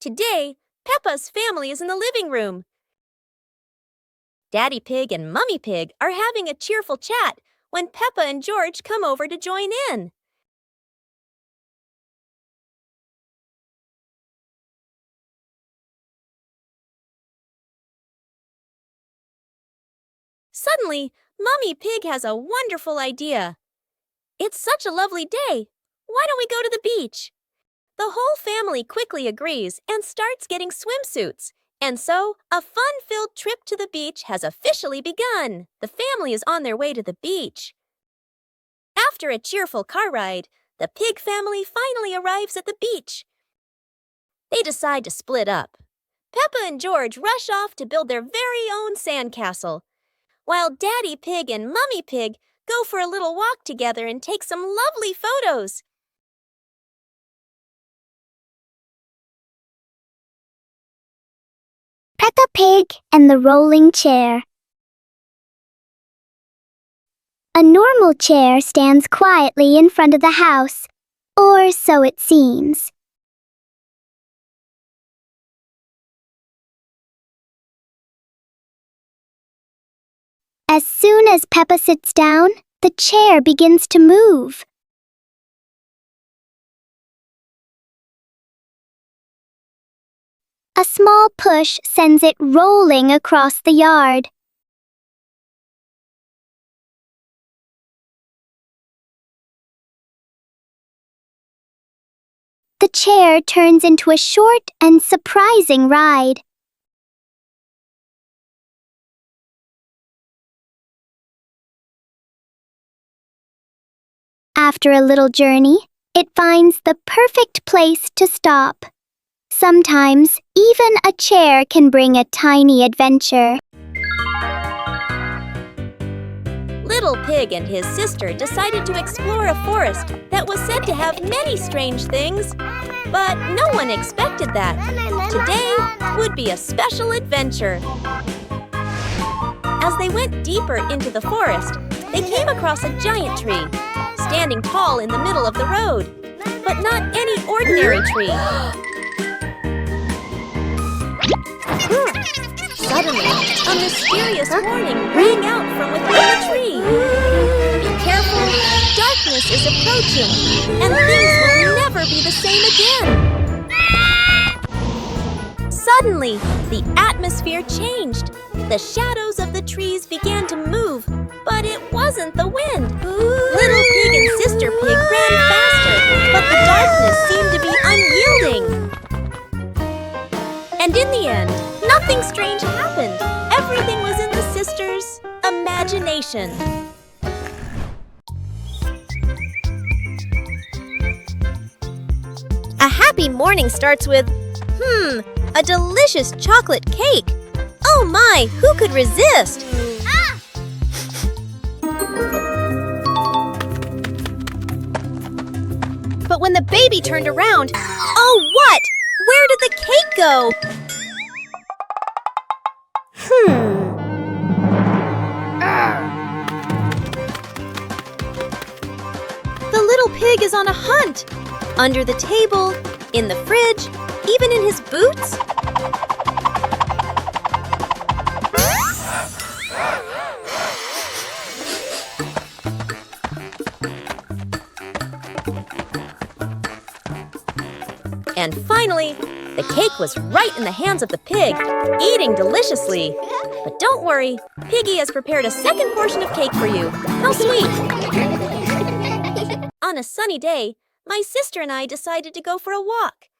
Today, Peppa's family is in the living room. Daddy Pig and Mummy Pig are having a cheerful chat when Peppa and George come over to join in. Suddenly, Mummy Pig has a wonderful idea. It's such a lovely day. Why don't we go to the beach? The whole family quickly agrees and starts getting swimsuits. And so, a fun-filled trip to the beach has officially begun. The family is on their way to the beach. After a cheerful car ride, the pig family finally arrives at the beach. They decide to split up. Peppa and George rush off to build their very own sandcastle, while Daddy Pig and Mummy Pig go for a little walk together and take some lovely photos. Peppa Pig and the rolling chair. A normal chair stands quietly in front of the house, or so it seems. As soon as Peppa sits down, the chair begins to move. A small push sends it rolling across the yard. The chair turns into a short and surprising ride. After a little journey, it finds the perfect place to stop. Sometimes, even a chair can bring a tiny adventure. Little Pig and his sister decided to explore a forest that was said to have many strange things, but no one expected that. Today would be a special adventure. As they went deeper into the forest, they came across a giant tree, standing tall in the middle of the road, but not any ordinary tree. Suddenly, a mysterious warning rang out from within the tree. Be careful, darkness is approaching, and things will never be the same again. Suddenly, the atmosphere changed. The shadows of the trees began to move, but it wasn't the wind. Little Pig and Sister Pig ran faster, but the darkness seemed to be unyielding. And in the end, nothing strange happened. Everything was in the sisters' imagination. A happy morning starts with, a delicious chocolate cake. Oh my, who could resist? But when the baby turned around, oh what? Where did the cake go? The little pig is on a hunt. Under the table, in the fridge, even in his boots. And finally, the cake was right in the hands of the pig, eating deliciously. But don't worry, Piggy has prepared a second portion of cake for you. How sweet! On a sunny day, my sister and I decided to go for a walk.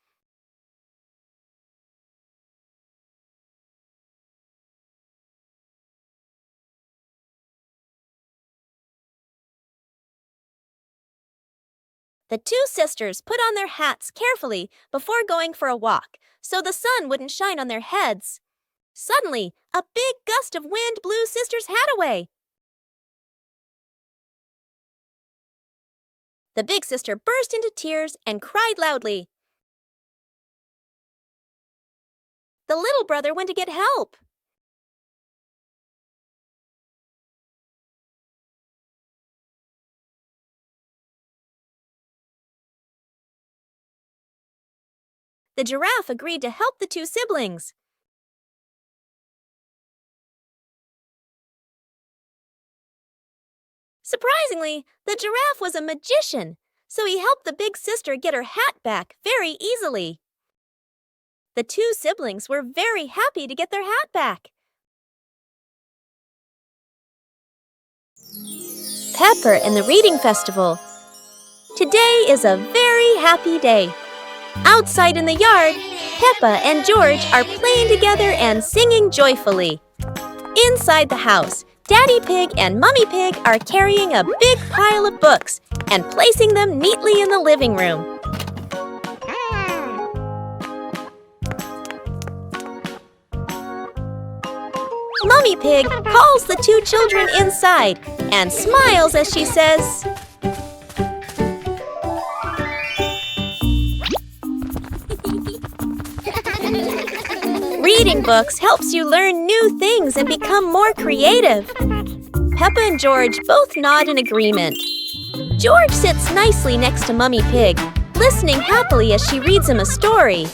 The two sisters put on their hats carefully before going for a walk, so the sun wouldn't shine on their heads. Suddenly, a big gust of wind blew Sister's hat away. The big sister burst into tears and cried loudly. The little brother went to get help. The giraffe agreed to help the two siblings. Surprisingly, the giraffe was a magician, so he helped the big sister get her hat back very easily. The two siblings were very happy to get their hat back. Peppa and the Reading Festival. Today is a very happy day. Outside in the yard, Peppa and George are playing together and singing joyfully. Inside the house, Daddy Pig and Mummy Pig are carrying a big pile of books and placing them neatly in the living room. Mummy Pig calls the two children inside and smiles as she says, "Reading books helps you learn new things and become more creative." Peppa and George both nod in agreement. George sits nicely next to Mummy Pig, listening happily as she reads him a story.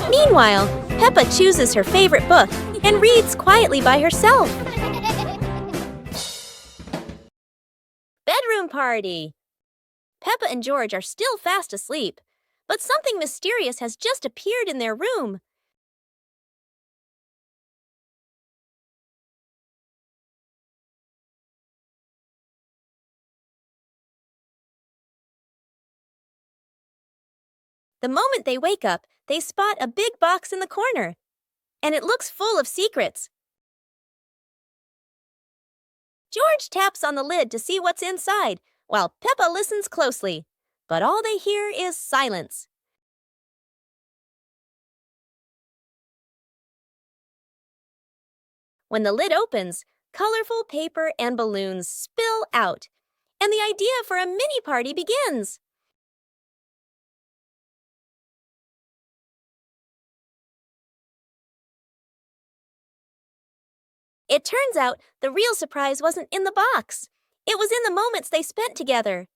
Meanwhile, Peppa chooses her favorite book and reads quietly by herself. Bedroom party. Peppa and George are still fast asleep, but something mysterious has just appeared in their room. The moment they wake up, they spot a big box in the corner, and it looks full of secrets. George taps on the lid to see what's inside, while Peppa listens closely, but all they hear is silence. When the lid opens, colorful paper and balloons spill out, and the idea for a mini party begins. It turns out the real surprise wasn't in the box. It was in the moments they spent together.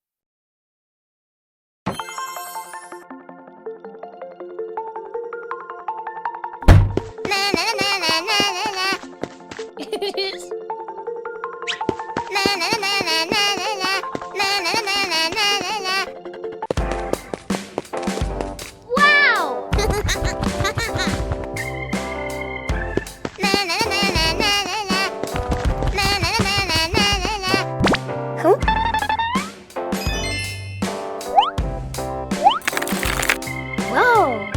Wow! Whoa!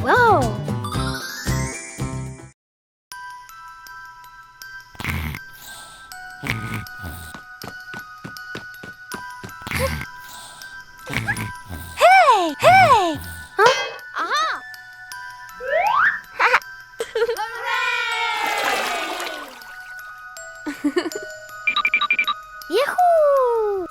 Whoa! Hey! Hey! Huh? Aha! Yahoo!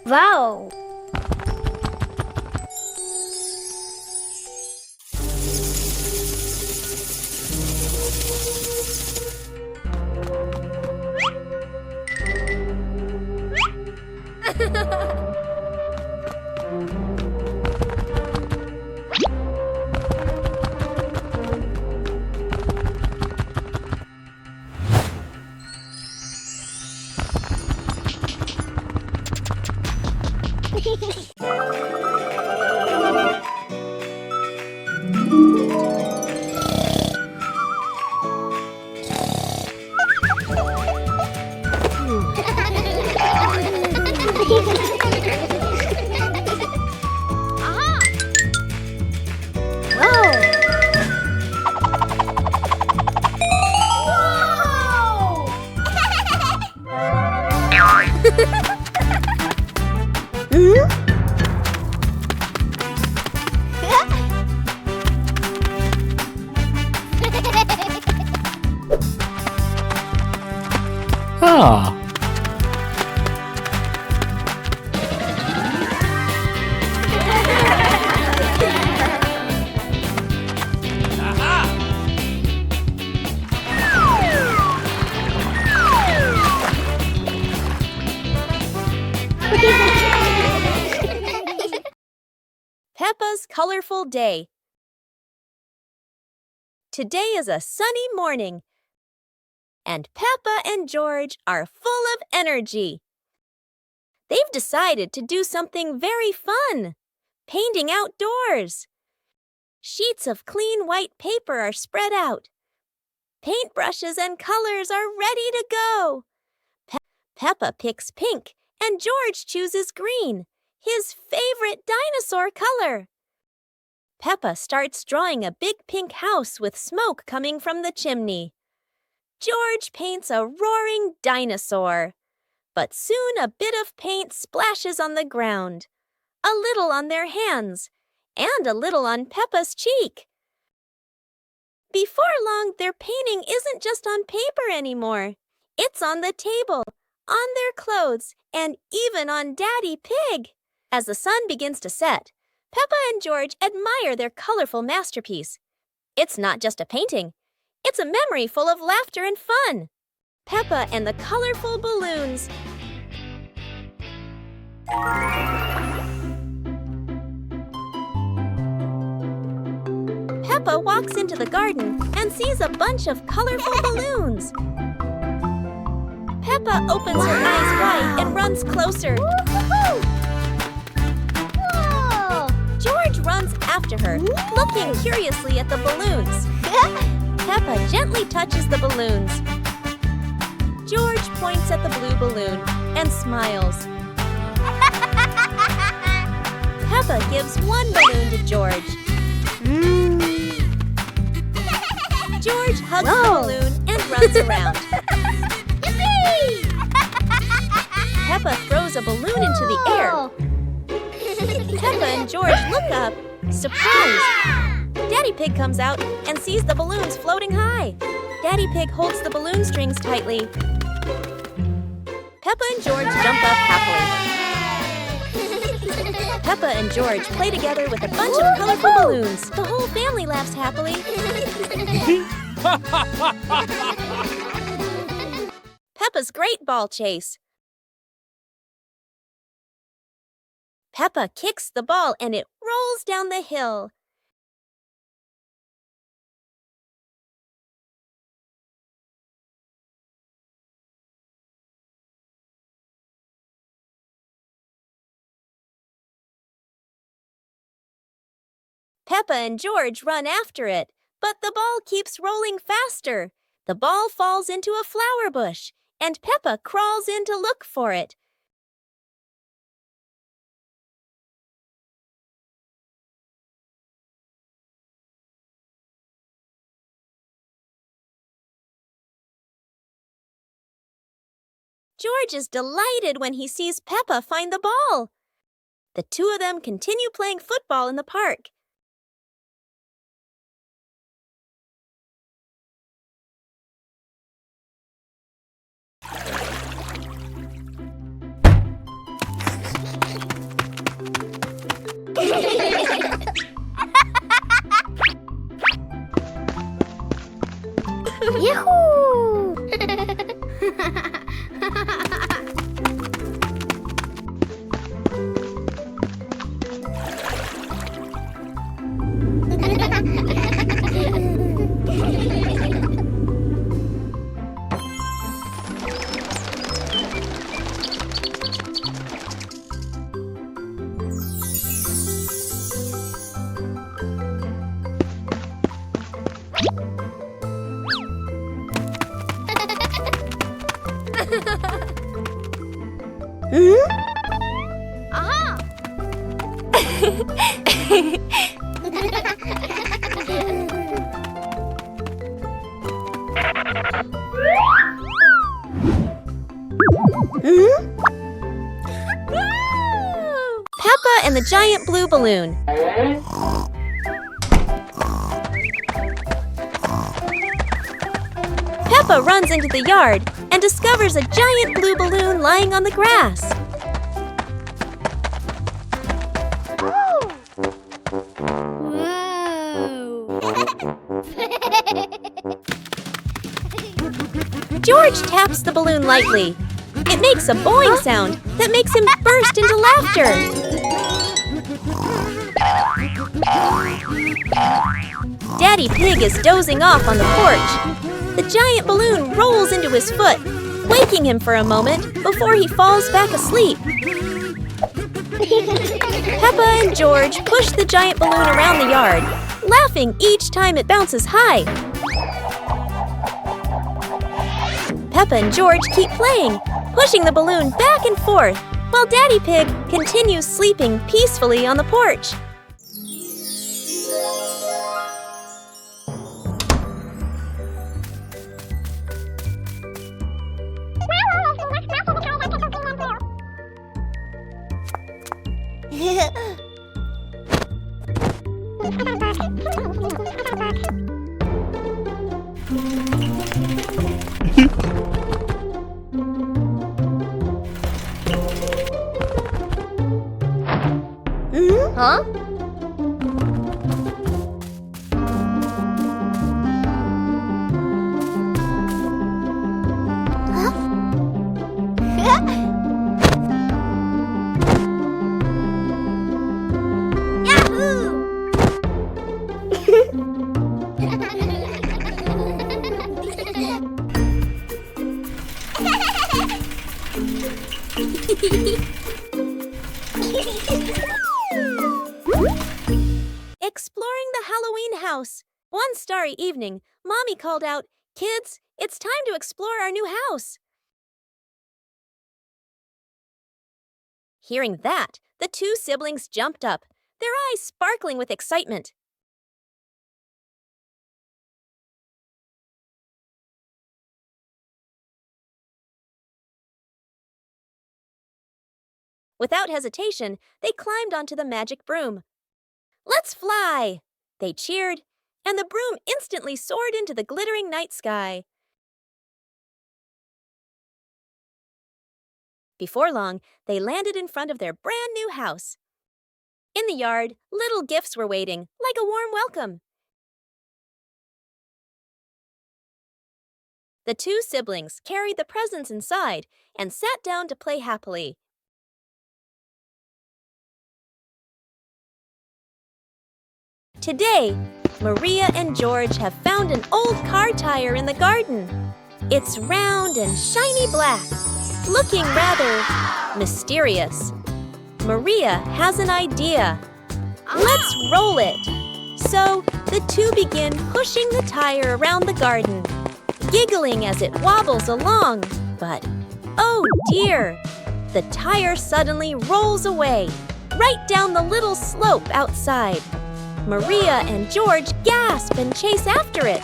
Wow! Ah. Peppa's colorful day. Today is a sunny morning, and Peppa and George are full of energy. They've decided to do something very fun, painting outdoors. Sheets of clean white paper are spread out. Paintbrushes and colors are ready to go. Peppa picks pink, and George chooses green, his favorite dinosaur color. Peppa starts drawing a big pink house with smoke coming from the chimney. George paints a roaring dinosaur. But soon a bit of paint splashes on the ground, a little on their hands, and a little on Peppa's cheek. Before long, their painting isn't just on paper anymore. It's on the table, on their clothes, and even on Daddy Pig. As the sun begins to set, Peppa and George admire their colorful masterpiece. It's not just a painting. It's a memory full of laughter and fun. Peppa and the colorful balloons. Peppa walks into the garden and sees a bunch of colorful balloons. Peppa opens her eyes wide and runs closer. Whoa! George runs after her, looking curiously at the balloons. Peppa gently touches the balloons. George points at the blue balloon and smiles. Peppa gives one balloon to George. George hugs the balloon and runs around. Peppa throws a balloon into the air. Peppa and George look up, surprised. Daddy Pig comes out and sees the balloons floating high. Daddy Pig holds the balloon strings tightly. Peppa and George jump up happily. Peppa and George play together with a bunch of colorful balloons. The whole family laughs happily. Peppa's Great Ball Chase. Peppa kicks the ball and it rolls down the hill. Peppa and George run after it, but the ball keeps rolling faster. The ball falls into a flower bush, and Peppa crawls in to look for it. George is delighted when he sees Peppa find the ball. The two of them continue playing football in the park. Yahoo! Aha! Peppa and the giant blue balloon. Peppa runs into the yard, and discovers a giant blue balloon lying on the grass. George taps the balloon lightly. It makes a boing sound that makes him burst into laughter. Daddy Pig is dozing off on the porch. The giant balloon rolls into his foot, waking him for a moment before he falls back asleep. Peppa and George push the giant balloon around the yard, laughing each time it bounces high. Peppa and George keep playing, pushing the balloon back and forth, while Daddy Pig continues sleeping peacefully on the porch. Huh? Exploring the Halloween house. One starry evening, Mommy called out, "Kids, it's time to explore our new house." Hearing that, the two siblings jumped up, their eyes sparkling with excitement. Without hesitation, they climbed onto the magic broom. "Let's fly!" They cheered, and the broom instantly soared into the glittering night sky. Before long, they landed in front of their brand new house. In the yard, little gifts were waiting, like a warm welcome. The two siblings carried the presents inside and sat down to play happily. Today, Maria and George have found an old car tire in the garden. It's round and shiny black, looking rather mysterious. Maria has an idea. Let's roll it. So the two begin pushing the tire around the garden, giggling as it wobbles along. But, oh dear, the tire suddenly rolls away, right down the little slope outside. Maria and George gasp and chase after it.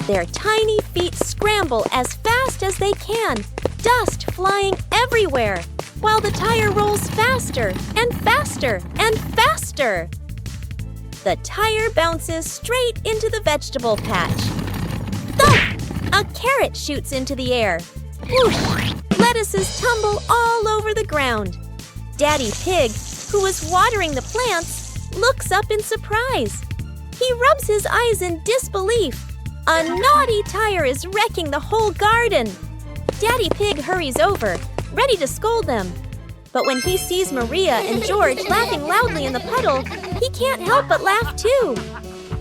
Their tiny feet scramble as fast as they can, dust flying everywhere, while the tire rolls faster and faster and faster. The tire bounces straight into the vegetable patch. Thump! A carrot shoots into the air. Whoosh! Lettuces tumble all over the ground. Daddy Pig, who was watering the plants, looks up in surprise. He rubs his eyes in disbelief. A naughty tire is wrecking the whole garden. Daddy Pig hurries over, ready to scold them. But when he sees Maria and George laughing loudly in the puddle, he can't help but laugh too.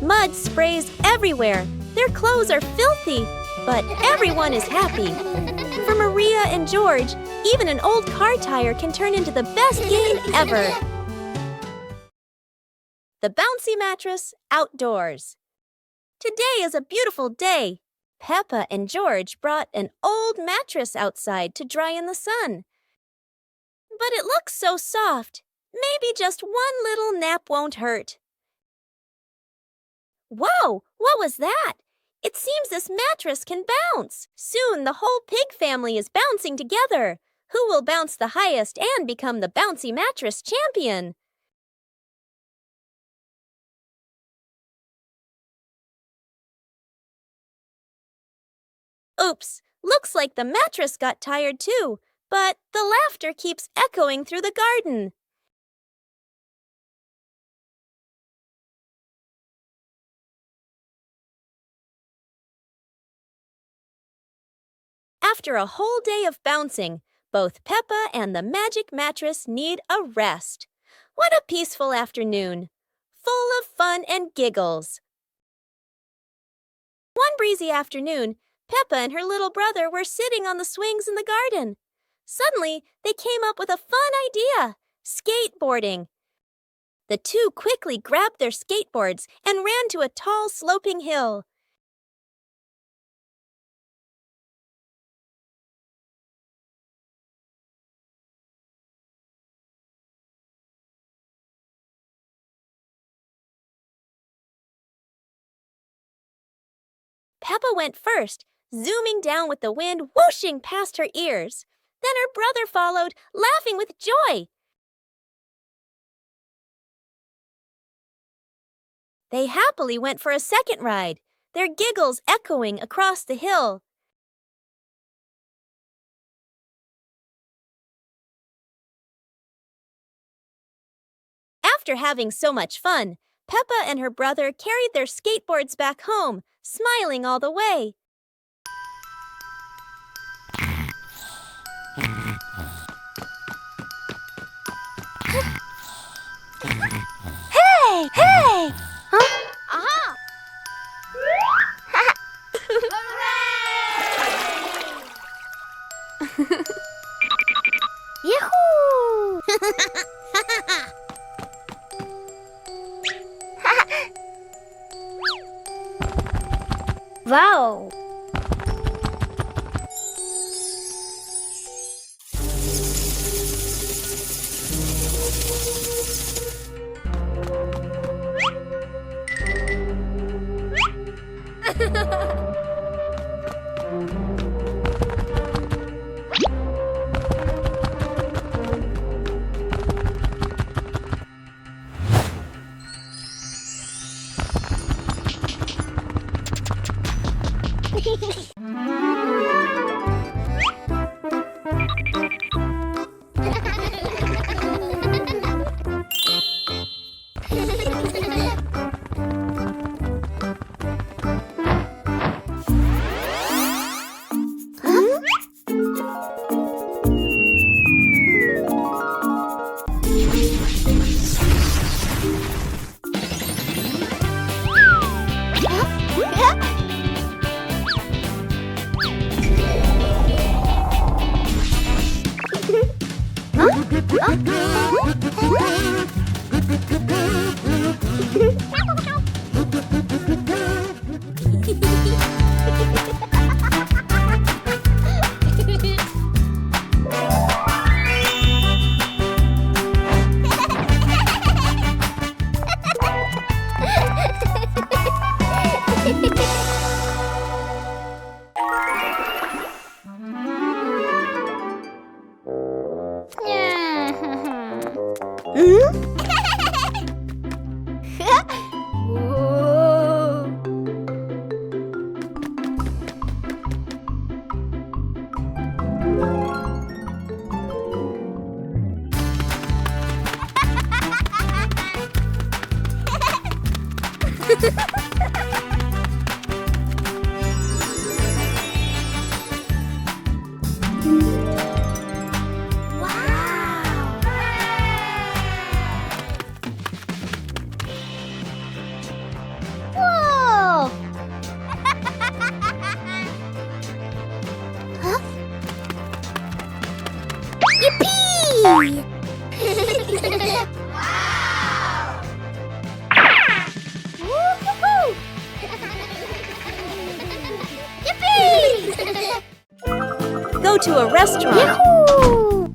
Mud sprays everywhere. Their clothes are filthy, but everyone is happy. For Maria and George, even an old car tire can turn into the best game ever. The bouncy mattress outdoors. Today is a beautiful day. Peppa and George brought an old mattress outside to dry in the sun. But it looks so soft. Maybe just one little nap won't hurt. Whoa! What was that? It seems this mattress can bounce. Soon the whole pig family is bouncing together. Who will bounce the highest and become the bouncy mattress champion? Oops, Looks like the mattress got tired too, but the laughter keeps echoing through the garden. After a whole day of bouncing, both Peppa and the magic mattress need a rest. What a peaceful afternoon, full of fun and giggles. One breezy afternoon, Peppa and her little brother were sitting on the swings in the garden. Suddenly, they came up with a fun idea: skateboarding. The two quickly grabbed their skateboards and ran to a tall, sloping hill. Peppa went first, zooming down with the wind whooshing past her ears. Then her brother followed, laughing with joy. They happily went for a second ride, their giggles echoing across the hill. After having so much fun, Peppa and her brother carried their skateboards back home, smiling all the way. Hey! Hey! Huh? Aha! Yahoo! Wow! Whoa! Yippee! Woo-hoo-hoo! Yippee! Go to a restaurant. Yahoo!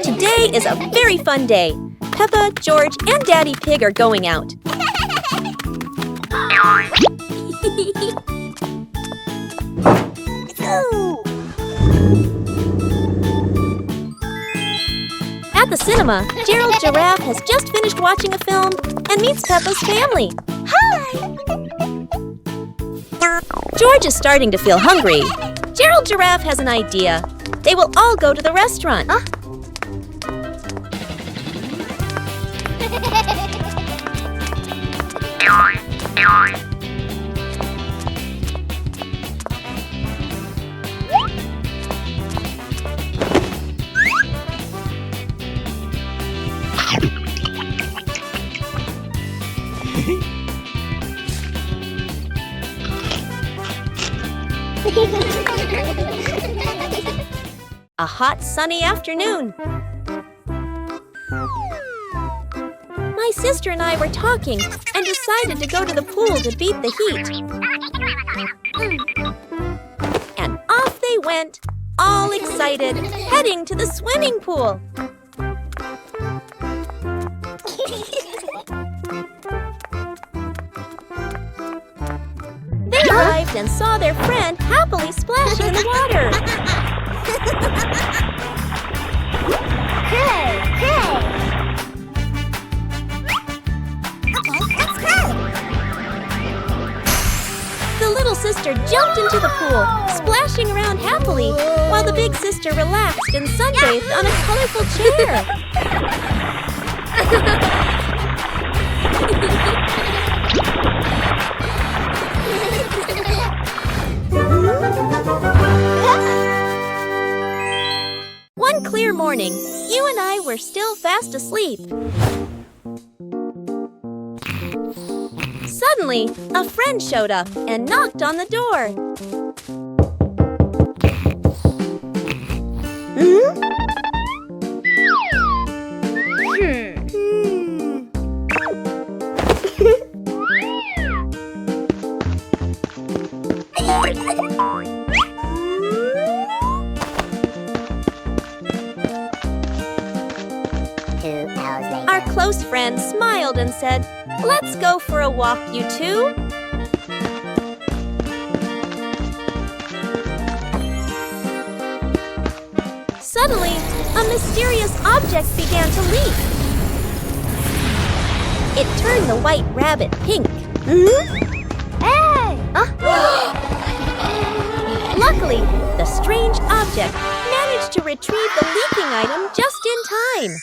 Today is a very fun day. Peppa, George, and Daddy Pig are going out. At the cinema, Gerald Giraffe has just finished watching a film and meets Peppa's family. Hi! George is starting to feel hungry. Gerald Giraffe has an idea. They will all go to the restaurant. A hot, sunny afternoon. My sister and I were talking and decided to go to the pool to beat the heat. And off they went, all excited, heading to the swimming pool. They arrived and saw their friend happily splashing in the water. The little sister jumped into the pool, splashing around happily, while the big sister relaxed and sunbathed on a colorful chair. One clear morning, you and I were still fast asleep. Suddenly, a friend showed up and knocked on the door. Our close friend smiled and said, "Let's go for a walk, you two." Suddenly, a mysterious object began to leak. It turned the white rabbit pink. Hey! Luckily, the strange object managed to retrieve the leaking item just in time.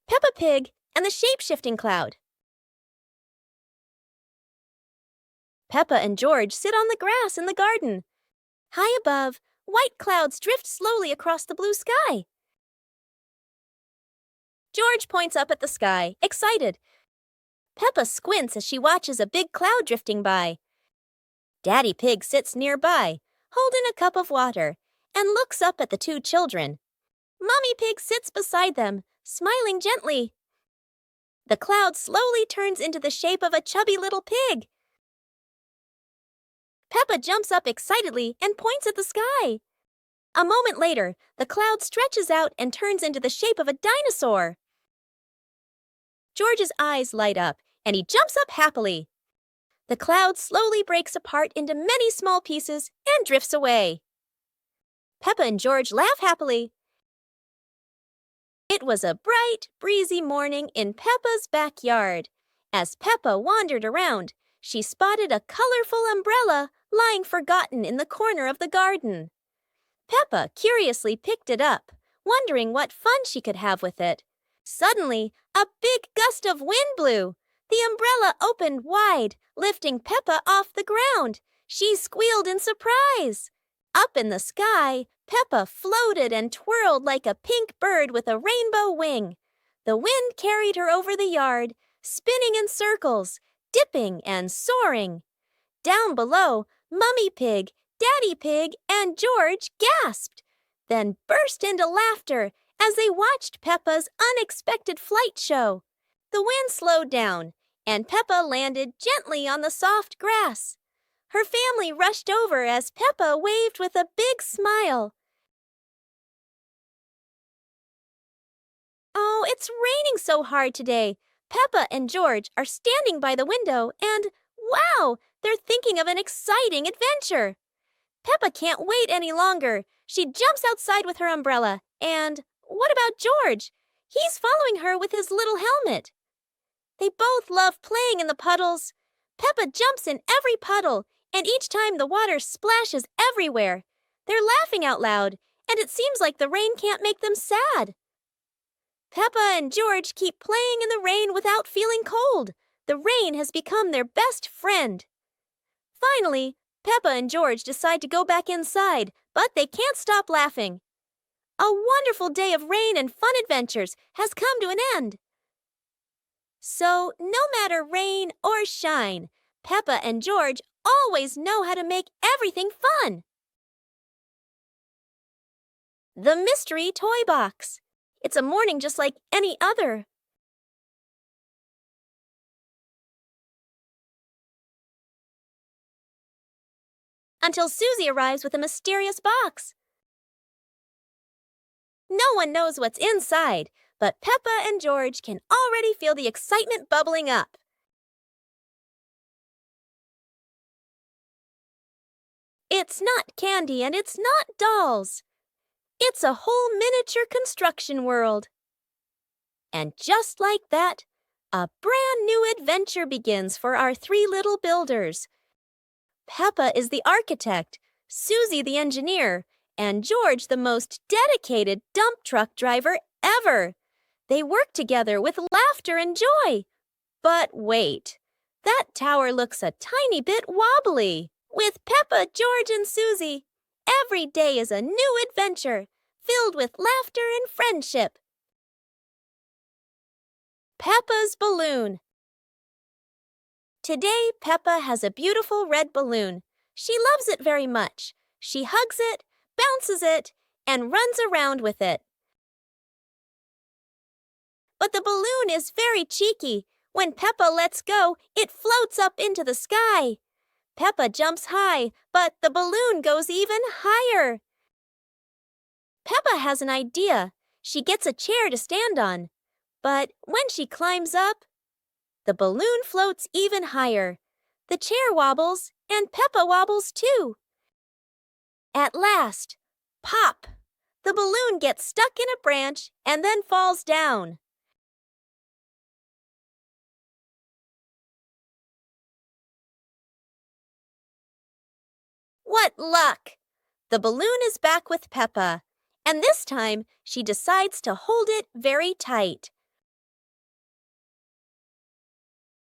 Peppa Pig and the Shape-Shifting Cloud. Peppa and George sit on the grass in the garden. High above, white clouds drift slowly across the blue sky. George points up at the sky, excited. Peppa squints as she watches a big cloud drifting by. Daddy Pig sits nearby, holding a cup of water, and looks up at the two children. Mummy Pig sits beside them, smiling gently. The cloud slowly turns into the shape of a chubby little pig. Peppa jumps up excitedly and points at the sky. A moment later, the cloud stretches out and turns into the shape of a dinosaur. George's eyes light up, and he jumps up happily. The cloud slowly breaks apart into many small pieces and drifts away. Peppa and George laugh happily. It was a bright, breezy morning in Peppa's backyard. As Peppa wandered around, she spotted a colorful umbrella lying forgotten in the corner of the garden. Peppa curiously picked it up, wondering what fun she could have with it. Suddenly, a big gust of wind blew. The umbrella opened wide, lifting Peppa off the ground. She squealed in surprise. Up in the sky, Peppa floated and twirled like a pink bird with a rainbow wing. The wind carried her over the yard, spinning in circles, dipping and soaring. Down below, Mummy Pig, Daddy Pig, and George gasped, then burst into laughter as they watched Peppa's unexpected flight show. The wind slowed down, and Peppa landed gently on the soft grass. Her family rushed over as Peppa waved with a big smile. Oh, it's raining so hard today. Peppa and George are standing by the window and, wow, they're thinking of an exciting adventure. Peppa can't wait any longer. She jumps outside with her umbrella. And what about George? He's following her with his little helmet. They both love playing in the puddles. Peppa jumps in every puddle, and each time the water splashes everywhere. They're laughing out loud, and it seems like the rain can't make them sad. Peppa and George keep playing in the rain without feeling cold. The rain has become their best friend. Finally, Peppa and George decide to go back inside, but they can't stop laughing. A wonderful day of rain and fun adventures has come to an end. So, no matter rain or shine, Peppa and George always know how to make everything fun. The Mystery Toy Box. It's a morning just like any other. Until Susie arrives with a mysterious box. No one knows what's inside, but Peppa and George can already feel the excitement bubbling up. It's not candy and it's not dolls. It's a whole miniature construction world. And just like that, a brand new adventure begins for our three little builders. Peppa is the architect, Susie the engineer, and George the most dedicated dump truck driver ever. They work together with laughter and joy. But wait, that tower looks a tiny bit wobbly. With Peppa, George, and Susie, every day is a new adventure, filled with laughter and friendship. Peppa's balloon. Today, Peppa has a beautiful red balloon. She loves it very much. She hugs it, bounces it, and runs around with it. But the balloon is very cheeky. When Peppa lets go, it floats up into the sky. Peppa jumps high, but the balloon goes even higher. Peppa has an idea. She gets a chair to stand on. But when she climbs up, the balloon floats even higher. The chair wobbles, and Peppa wobbles too. At last, pop! The balloon gets stuck in a branch and then falls down. What luck! The balloon is back with Peppa, and this time she decides to hold it very tight.